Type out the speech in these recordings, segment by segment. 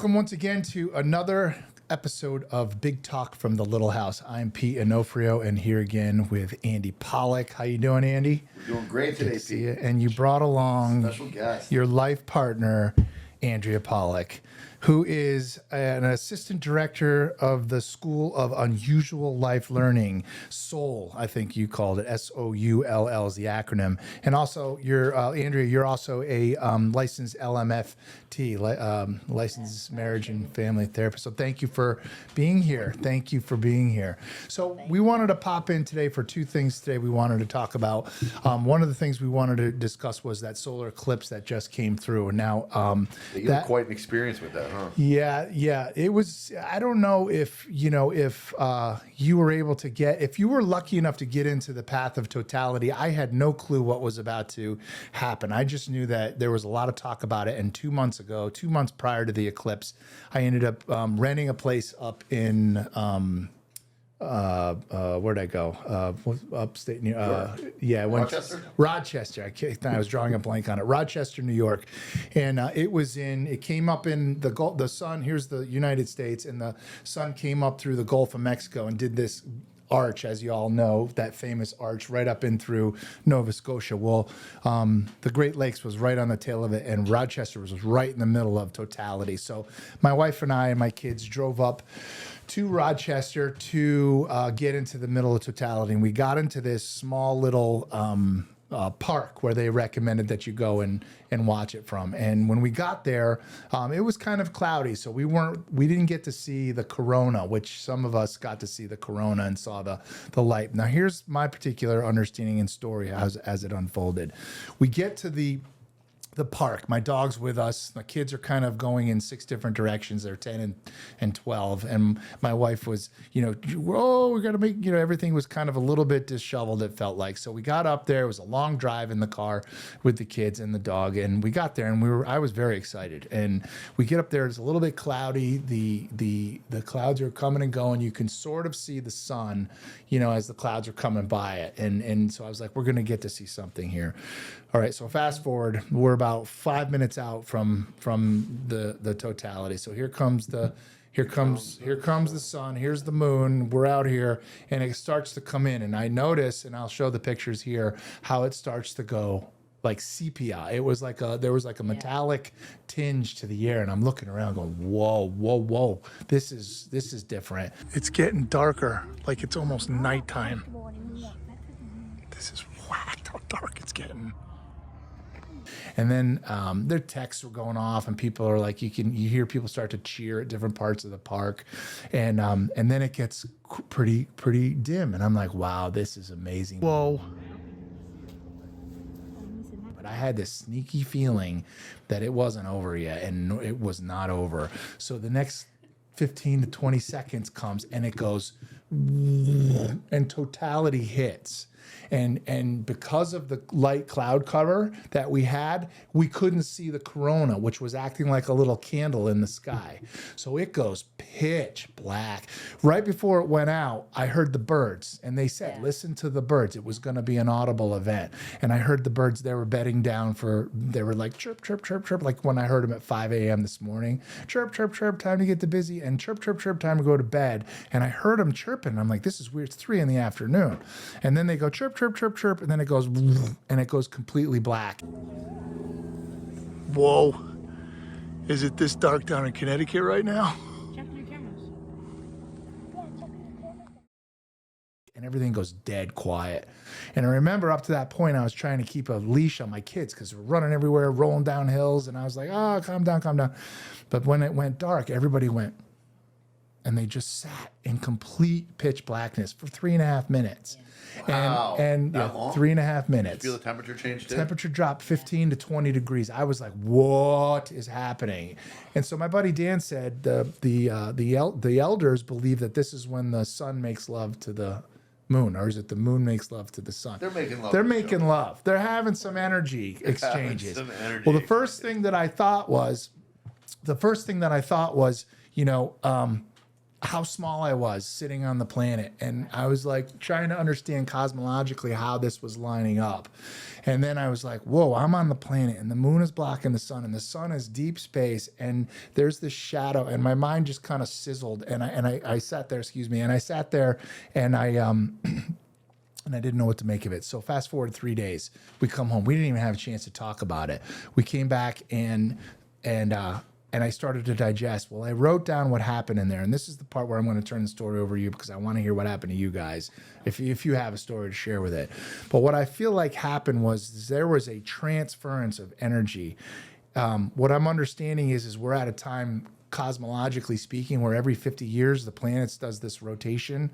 Welcome once again to another episode of Big Talk from the Little House. I'm Pete Onofrio, and here again with Andy Pollock. How you doing, Andy? We're doing great today, Pete. And you brought along Special guest, your life partner, Andrea Pollock, who is an assistant director of the School of Unusual Life Learning, SOUL, I think you called it, SOULL is the acronym. And also, Andrea, you're also a licensed LMFT, licensed marriage and family therapist. So thank you for being here. Thank you for being here. So we wanted to pop in today for two things today we wanted to talk about. One of the things we wanted to discuss was that solar eclipse that just came through. And now you had quite an experience with that, huh? Yeah. It was, I don't know if you were able to if you were lucky enough to get into the path of totality. I had no clue what was about to happen. I just knew that there was a lot of talk about it. And 2 months prior to the eclipse, I ended up renting a place up in, where'd I go? Upstate New York. Rochester? Rochester. I was drawing a blank on it. Rochester, New York. And it came up in the sun. Here's the United States, and the sun came up through the Gulf of Mexico and did this arch, as you all know, that famous arch right up in through Nova Scotia. Well, the Great Lakes was right on the tail of it, and Rochester was right in the middle of totality. So my wife and I and my kids drove up to Rochester to get into the middle of totality. And we got into this small little park where they recommended that you go and watch it from. And when we got there, it was kind of cloudy. So we didn't get to see the corona, which some of us got to see the corona and saw the light. Now here's my particular understanding and story as it unfolded. We get to the park. My dog's with us. My kids are kind of going in 6 different directions. They're 10 and 12. And my wife was, we got to make, everything was kind of a little bit disheveled, it felt like. So we got up there. It was a long drive in the car with the kids and the dog. And we got there and I was very excited. And we get up there. It's a little bit cloudy. The clouds are coming and going. You can sort of see the sun, as the clouds are coming by it. And so I was like, we're going to get to see something here. All right, so fast forward, we're about 5 minutes out from the totality. So here comes the sun, here's the moon, we're out here, and it starts to come in. And I notice, and I'll show the pictures here, how it starts to go like sepia. It was there was like a metallic tinge to the air, and I'm looking around going, whoa, this is different. It's getting darker, like it's almost nighttime. This is whacked how dark it's getting. And then their texts were going off, and people are like, you hear people start to cheer at different parts of the park, and then it gets pretty dim, and I'm like, wow, this is amazing. Whoa. But I had this sneaky feeling that it wasn't over yet, and it was not over. So the next 15 to 20 seconds comes, and it goes, and totality hits. And because of the light cloud cover that we had, we couldn't see the corona, which was acting like a little candle in the sky. So it goes pitch black. Right before it went out, I heard the birds, and they said, listen to the birds. It was going to be an audible event. And I heard the birds, they were bedding down they were like chirp, chirp, chirp, chirp, like when I heard them at 5 a.m. this morning. Chirp, chirp, chirp, time to get to busy, and chirp, chirp, chirp, time to go to bed. And I heard them chirping. I'm like, this is weird. It's 3 in the afternoon. And then they go chirp, chirp, chirp, chirp, and then it goes completely black. Whoa. Is it this dark down in Connecticut right now? Check your cameras. And everything goes dead quiet. And I remember up to that point, I was trying to keep a leash on my kids because we're running everywhere, rolling down hills, and I was like, oh, calm down. But when it went dark, everybody went, and they just sat in complete pitch blackness for 3.5 minutes. Wow. And 3.5 minutes. Did you feel the temperature change too? Temperature dropped 15 to 20 degrees. I was like, what is happening? And so my buddy Dan said the elders believe that this is when the sun makes love to the moon, or is it the moon makes love to the sun? They're making love. They're making love. They're having some energy exchanges. Well, the first thing that I thought was, how small I was sitting on the planet. And I was like trying to understand cosmologically how this was lining up. And then I was like, whoa, I'm on the planet and the moon is blocking the sun and the sun is deep space and there's this shadow, and my mind just kind of sizzled. And I sat there, and I sat there and and I didn't know what to make of it. So fast forward 3 days, we come home. We didn't even have a chance to talk about it. We came back and I started to digest. Well, I wrote down what happened in there, and this is the part where I'm going to turn the story over to you because I want to hear what happened to you guys, if you have a story to share with it. But what I feel like happened was there was a transference of energy. What I'm understanding is we're at a time, cosmologically speaking, where every 50 years the planets does this rotation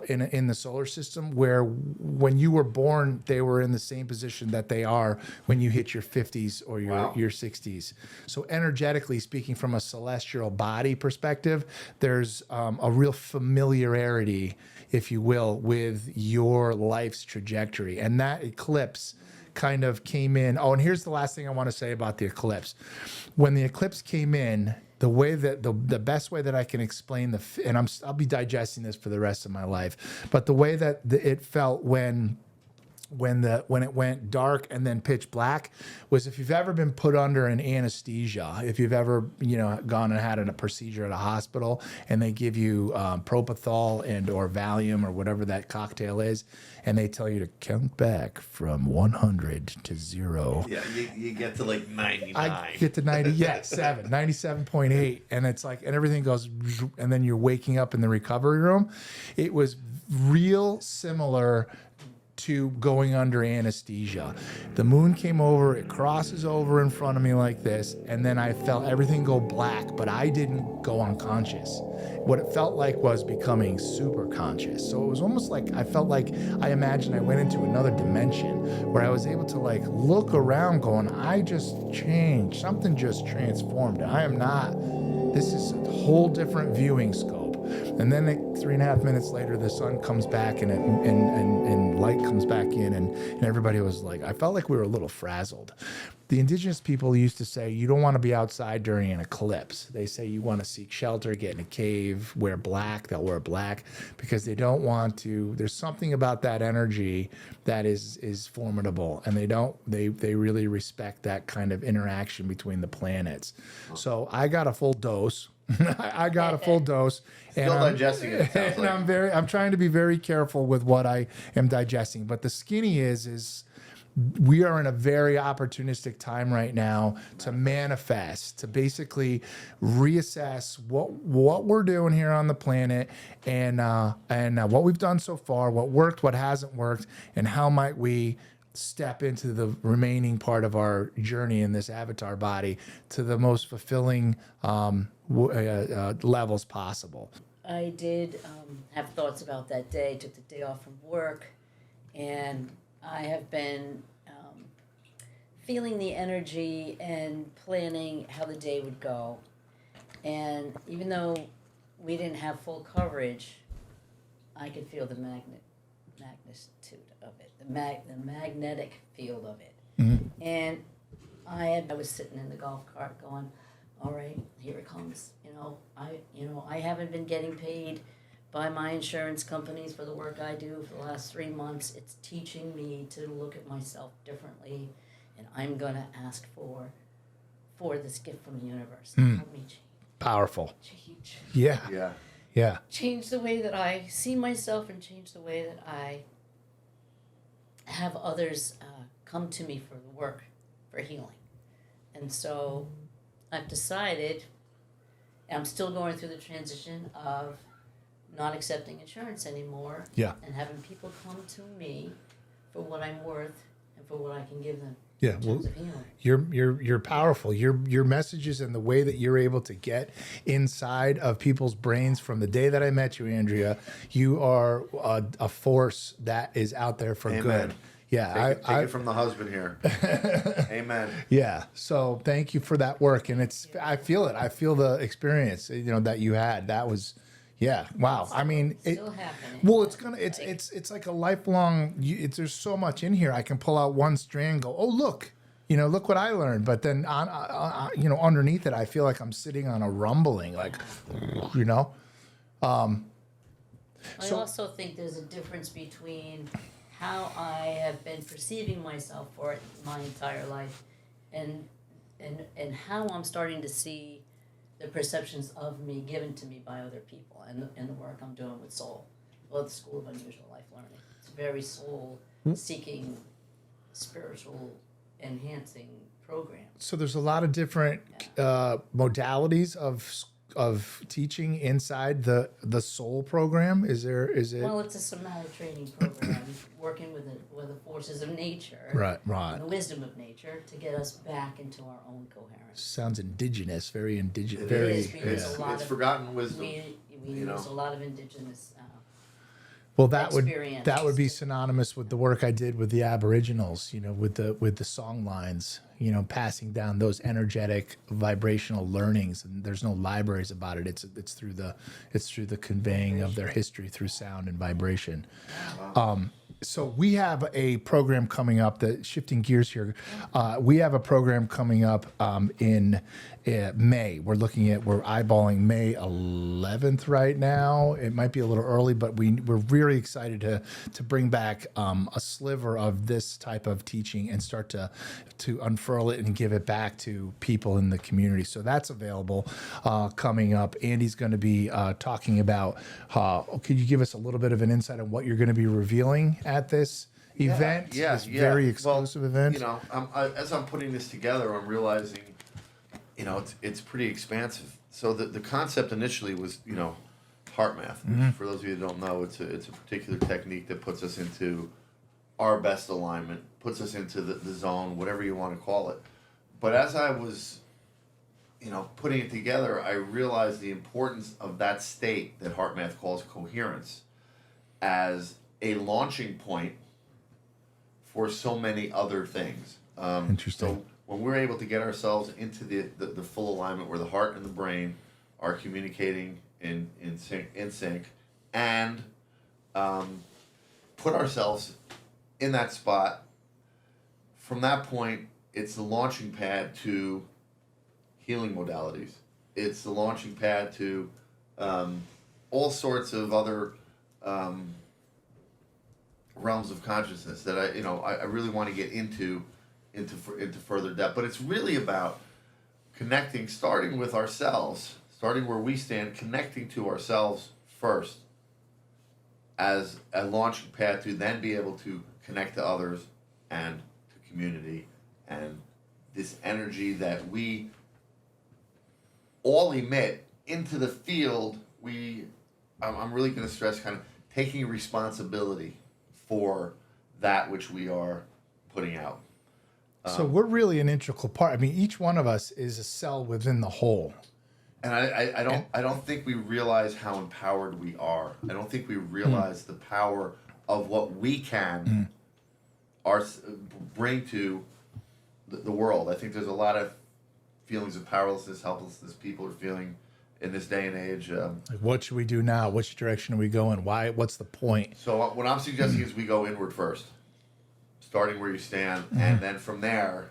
in the solar system, where when you were born they were in the same position that they are when you hit your 50s or your 60s. So energetically speaking, from a celestial body perspective, there's a real familiarity, if you will, with your life's trajectory. And that eclipse kind of came in. Oh, and here's the last thing I want to say about the eclipse. When the eclipse came in, the way that the best way that I can explain and I'll be digesting this for the rest of my life, but the way that it felt when it went dark and then pitch black was, if you've ever been put under an anesthesia, if you've ever gone and had a procedure at a hospital and they give you propofol and or Valium or whatever that cocktail is, and they tell you to count back from 100 to 0. Yeah, you get to like 99. I get to 90, yeah, 97.8, and it's like, and everything goes, and then you're waking up in the recovery room. It was real similar to going under anesthesia. The moon came over, it crosses over in front of me like this, and then I felt everything go black, but I didn't go unconscious. What it felt like was becoming super conscious. So it was almost like I felt like, I imagined I went into another dimension where I was able to like look around going, I just changed, something just transformed. I am not, this is a whole different viewing scope. And then 3.5 minutes later, the sun comes back and light comes back in, and everybody was like, I felt like we were a little frazzled. The indigenous people used to say, you don't want to be outside during an eclipse. They say you want to seek shelter, get in a cave, wear black. They'll wear black because they don't want to. There's something about that energy that is formidable, and they really respect that kind of interaction between the planets. So I got a full dose. I got a full dose. Still digesting it. And I'm trying to be very careful with what I am digesting. But the skinny is we are in a very opportunistic time right now to manifest, to basically reassess what we're doing here on the planet, and what we've done so far, what worked, what hasn't worked, and how might we step into the remaining part of our journey in this avatar body to the most fulfilling levels possible. I did have thoughts about that day, took the day off from work, and I have been feeling the energy and planning how the day would go. And even though we didn't have full coverage, I could feel the magnitude of it, the magnetic field of it. Mm-hmm. And I was sitting in the golf cart going, all right, here it comes. I haven't been getting paid by my insurance companies for the work I do for the last 3 months. It's teaching me to look at myself differently, and I'm going to ask for this gift from the universe. Help me change. Powerful. Change. Yeah. Yeah. Yeah. Change the way that I see myself and change the way that I have others come to me for the work, for healing. And so I've decided, I'm still going through the transition of not accepting insurance anymore. Yeah. And having people come to me for what I'm worth and for what I can give them. Yeah, well, you're powerful. Your messages and the way that you're able to get inside of people's brains from the day that I met you, Andrea, you are a force that is out there for Amen. Good. Yeah, take it from the husband here. Amen. Yeah. So thank you for that work, and I feel it. I feel the experience that you had. That was. Yeah. Wow. I mean, still happening. Well, it's like a lifelong. There's so much in here. I can pull out one strand, and go, oh look, look what I learned. But then underneath it, I feel like I'm sitting on a rumbling, like, I also think there's a difference between how I have been perceiving myself for my entire life and how I'm starting to see the perceptions of me given to me by other people and the work I'm doing with Soul, well, the School of Unusual Life Learning. It's a very soul seeking, spiritual enhancing program. So there's a lot of different modalities of teaching inside the Soul program. Is it Well, it's a somatic training program working with the forces of nature, right? and the wisdom of nature to get us back into our own coherence. Sounds indigenous, very indigenous, It very. is, because It's, a lot it's of- forgotten wisdom. We You use know. a lot of indigenous. Well, that would experience. be synonymous with the work I did with the Aboriginals. You know, with the song lines. You know, passing down those energetic, vibrational learnings, and there's no libraries about it. It's through the conveying of their history through sound and vibration. So we have a program coming up. Shifting gears here, we have a program coming up in May. We're eyeballing May 11th right now. It might be a little early, but we're really excited to bring back a sliver of this type of teaching and start to unfurl it and give it back to people in the community. So that's available coming up. Andy's going to be talking about. Could you give us a little bit of an insight on what you're going to be revealing at this event? This very exclusive event. You know, as I'm putting this together, I'm realizing, you know, it's pretty expansive. So the concept initially was, you know, heart math. Which, for those of you who don't know, it's a particular technique that puts us into our best alignment, puts us into the zone, whatever you want to call it. But as I was, you know, putting it together, I realized the importance of that state that heart math calls coherence as a launching point for so many other things. Interesting. So when we're able to get ourselves into the full alignment where the heart and the brain are communicating in sync and put ourselves in that spot, from that point, it's the launching pad to healing modalities. It's the launching pad to all sorts of other realms of consciousness that I really want to get into further depth. But it's really about connecting, starting with ourselves, starting where we stand, connecting to ourselves first as a launching pad to then be able to connect to others and to community and this energy that we all emit into the field. I'm really going to stress kind of taking responsibility for that which we are putting out. So we're really an integral part. I mean, each one of us is a cell within the whole. And I don't think we realize how empowered we are. I don't think we realize the power of what we can bring to the world. I think there's a lot of feelings of powerlessness, helplessness people are feeling in this day and age. Like, what should we do now? Which direction are we going? Why? What's the point? So what I'm suggesting is we go inward first, starting where you stand, and then from there,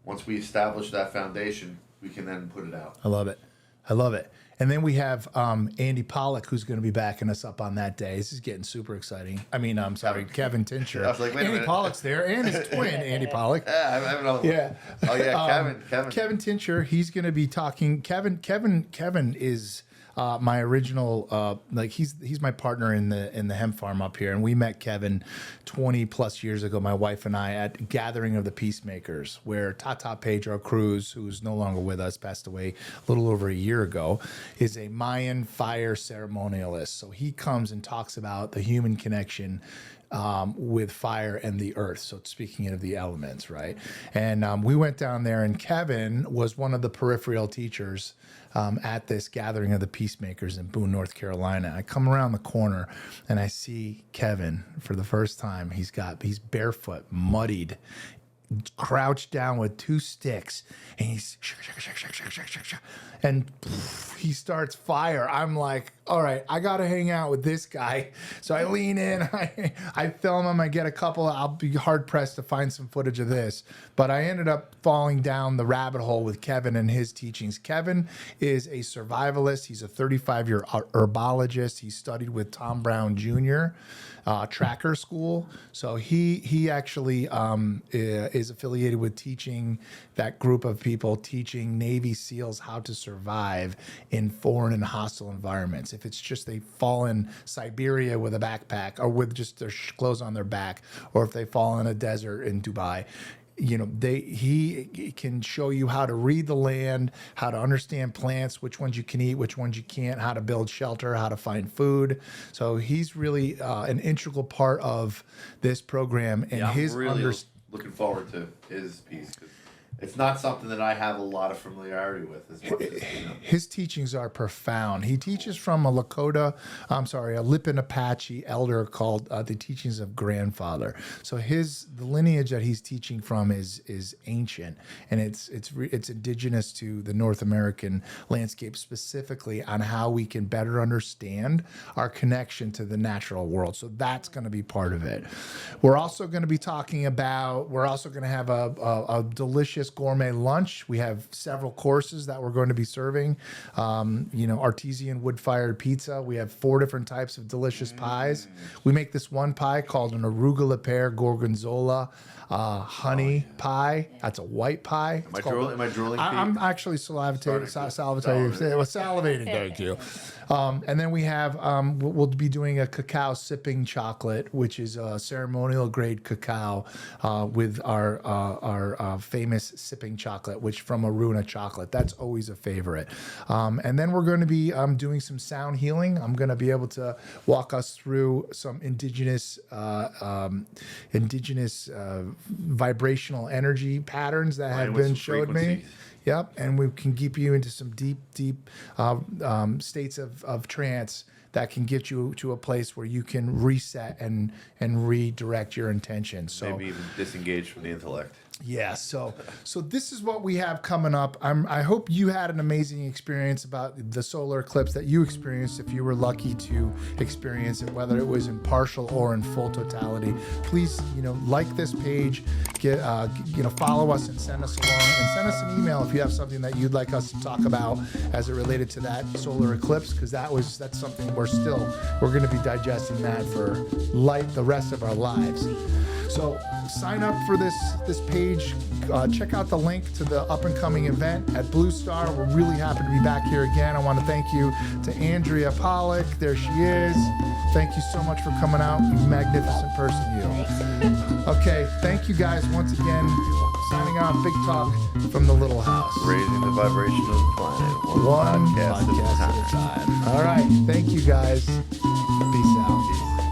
once we establish that foundation, we can then put it out. I love it. I love it. And then we have Andy Pollock, who's going to be backing us up on that day. This is getting super exciting. I mean, I'm sorry, Kevin Tincher. I was like, wait a Andy minute. Pollock's there, and his twin, Andy Pollock. Yeah, I have another Yeah. Oh yeah, Kevin. Kevin Tincher, he's going to be talking. Kevin is my original, he's my partner in the hemp farm up here, and we met Kevin 20 plus years ago, my wife and I, at Gathering of the Peacemakers, where Tata Pedro Cruz, who's no longer with us, passed away a little over a year ago, is a Mayan fire ceremonialist. So he comes and talks about the human connection with fire and the earth. So speaking of the elements, right? And we went down there, and Kevin was one of the peripheral teachers at this Gathering of the Peacemakers in Boone, North Carolina. I come around the corner and I see Kevin for the first time. He's barefoot, muddied, crouched down with two sticks, and he's and he starts fire. I'm like, all right, I got to hang out with this guy. So I lean in, I film him, I get a couple. I'll be hard pressed to find some footage of this. But I ended up falling down the rabbit hole with Kevin and his teachings. Kevin is a survivalist. He's a 35-year herbologist. He studied with Tom Brown Jr., Tracker School. So he actually is affiliated with teaching that group of people, teaching Navy SEALs how to survive in foreign and hostile environments. If it's just they fall in Siberia with a backpack or with just their clothes on their back, or if they fall in a desert in Dubai, you know, he can show you how to read the land, how to understand plants, which ones you can eat, which ones you can't, how to build shelter, how to find food. So he's really an integral part of this program, and his I'm really looking forward to his piece, 'cause it's not something that I have a lot of familiarity with as much as, you know. His teachings are profound. He teaches from a Lipan Apache elder called the Teachings of Grandfather. So the lineage that he's teaching from is ancient, and it's indigenous to the North American landscape, specifically on how we can better understand our connection to the natural world. So that's going to be part of it. We're also going to be talking about. We're also going to have a delicious gourmet lunch. We have several courses that we're going to be serving. Artesian wood-fired pizza. We have 4 different types of delicious pies. We make this one pie called an arugula pear gorgonzola honey pie. That's a white pie. Am I drooling? I'm actually salivating. Salivating. Thank you. And then we have we'll be doing a cacao sipping chocolate, which is a ceremonial grade cacao with our famous sipping chocolate, which from Aruna chocolate. That's always a favorite. And then we're going to be doing some sound healing. I'm going to be able to walk us through some indigenous vibrational energy patterns that have been showed me. Yep, and we can keep you into some deep states of trance that can get you to a place where you can reset and redirect your intention. So maybe even disengage from the intellect. Yeah, so this is what we have coming up. I hope you had an amazing experience about the solar eclipse that you experienced, if you were lucky to experience it, whether it was in partial or in full totality. Please, like this page, follow us and send us along, and send us an email if you have something that you'd like us to talk about as it related to that solar eclipse, because that's something we're going to be digesting that for the rest of our lives. So sign up for this page. Check out the link to the up-and-coming event at Blue Star. We're really happy to be back here again. I want to thank you to Andrea Pollock. There she is. Thank you so much for coming out. You magnificent person, you. Okay, thank you guys once again. Signing off, Big Talk from the Little House. Raising the vibration of the planet. One podcast at a time. All right, thank you guys. Peace out.